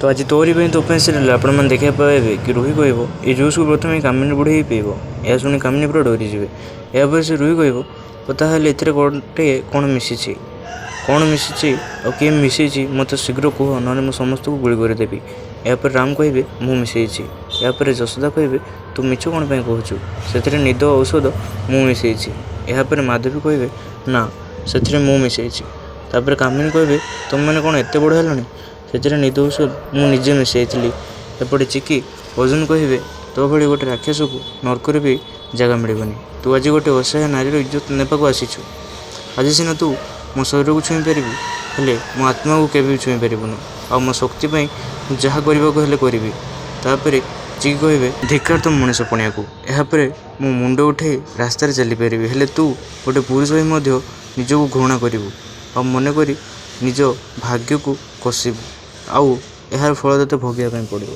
तो आज तोरी तो ओपन सीरियल आपने देखा पाए कि रुही कह ये जूस को प्रथम कामिनी बुढ़े ही पीब। यह शुणी कामिनी पूरा डरी जाए। यापर से रुही कह ताहले गोटे कौन मिसी कौन मिसी और किए मिसई मत शीघ्र कह ना समस्त को गुली करदेवी। यापर राम कहे मु मिसई। यापर जशोदा कहे तू मिछ कौन कहूँ से निद औषध मु मिसई। यापर माधवी कहे ना से मु मिसई। तापर कामिनी कहे तुम मैंने कौन एत बड़ है से निद औषध मुझे मिसई। एपटे चिकी अर्जुन कहे तो भाई गोटे राक्षस को नरकर भी जगह मिलनी। तू आज गोटे असहाय नारी इज्जत नेपा आसीचु। आज सीना तू मो शरीर को छुई पारि हेले मो आत्मा को केवे छुई पारूनु। आ मो शक्ति जहाँ करने करी। तापर चिकी कहे धिक्कार तुम मनीष पणिया को। यापर मो मुंड उठे रास्तार चली पारि हेले तू गोटे पुरुष हो निजक घृणा करू आ मन करी निज भाग्य को कषिबू। आउ यार फल तोते भोगिया पड़ो।